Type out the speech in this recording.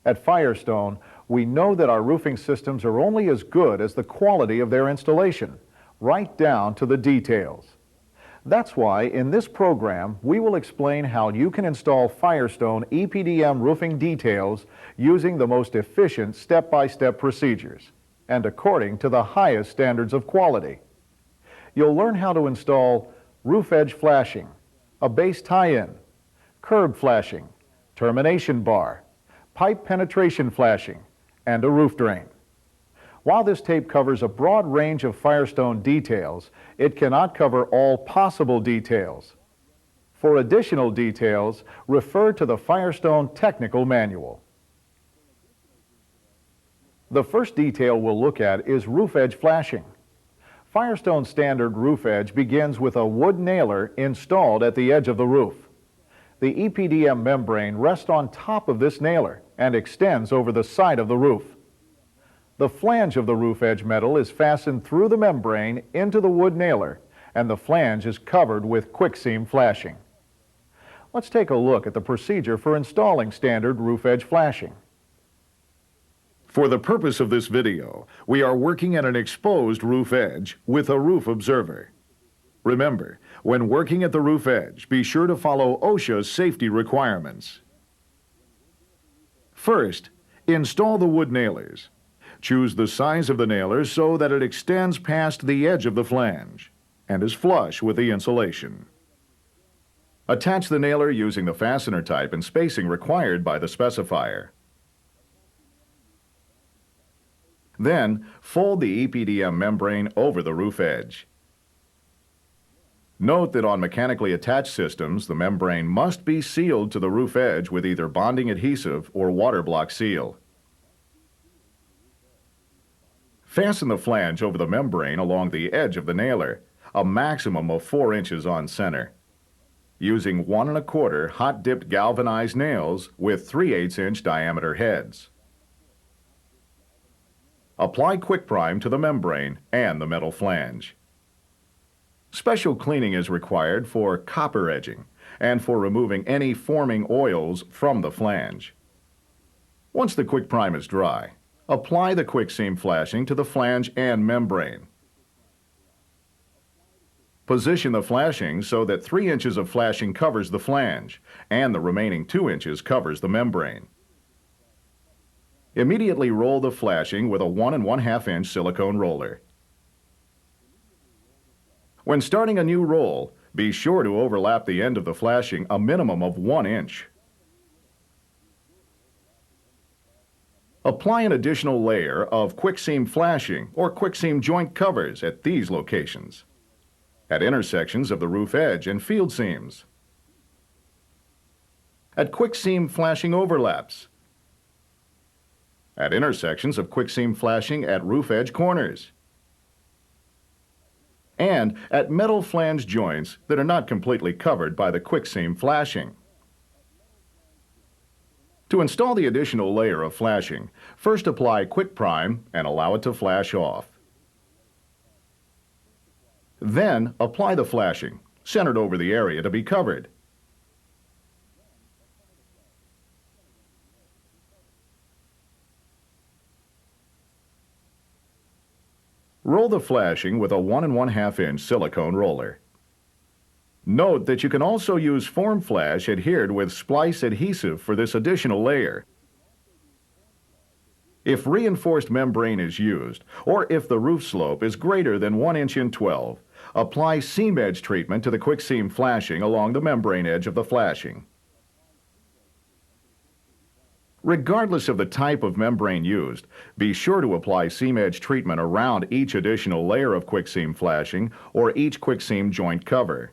At Firestone, we know that our roofing systems are only as good as the quality of their installation, right down to the details. That's why in this program, we will explain how you can install Firestone EPDM roofing details using the most efficient step-by-step procedures and according to the highest standards of quality. You'll learn how to install roof edge flashing, a base tie-in, curb flashing, termination bar, pipe penetration flashing, and a roof drain. While this tape covers a broad range of Firestone details, it cannot cover all possible details. For additional details, refer to the Firestone Technical Manual. The first detail we'll look at is roof edge flashing. Firestone standard roof edge begins with a wood nailer installed at the edge of the roof. The EPDM membrane rests on top of this nailer and extends over the side of the roof. The flange of the roof edge metal is fastened through the membrane into the wood nailer, and the flange is covered with quick seam flashing. Let's take a look at the procedure for installing standard roof edge flashing. For the purpose of this video, we are working at an exposed roof edge with a roof observer. Remember, when working at the roof edge, be sure to follow OSHA's safety requirements. First, install the wood nailers. Choose the size of the nailer so that it extends past the edge of the flange and is flush with the insulation. Attach the nailer using the fastener type and spacing required by the specifier. Then, fold the EPDM membrane over the roof edge. Note that on mechanically attached systems, the membrane must be sealed to the roof edge with either bonding adhesive or water block seal. Fasten the flange over the membrane along the edge of the nailer, a maximum of 4 inches on center, using 1 1/4 hot-dipped galvanized nails with 3/8 inch diameter heads. Apply quick prime to the membrane and the metal flange. Special cleaning is required for copper edging and for removing any forming oils from the flange. Once the quick prime is dry, apply the quick seam flashing to the flange and membrane. Position the flashing so that 3 inches of flashing covers the flange and the remaining 2 inches covers the membrane. Immediately roll the flashing with a 1 1/2 inch silicone roller. When starting a new roll, be sure to overlap the end of the flashing a minimum of 1 inch. Apply an additional layer of quick seam flashing or quick seam joint covers at these locations, at intersections of the roof edge and field seams, at quick seam flashing overlaps, at intersections of quick seam flashing at roof edge corners, and at metal flange joints that are not completely covered by the quick seam flashing. To install the additional layer of flashing, first apply quick prime and allow it to flash off. Then apply the flashing, centered over the area to be covered. Roll the flashing with a 1 1/2 inch silicone roller. Note that you can also use form flash adhered with splice adhesive for this additional layer. If reinforced membrane is used, or if the roof slope is greater than 1 inch in 12, apply seam edge treatment to the quick seam flashing along the membrane edge of the flashing. Regardless of the type of membrane used, be sure to apply seam edge treatment around each additional layer of quick seam flashing or each quick seam joint cover.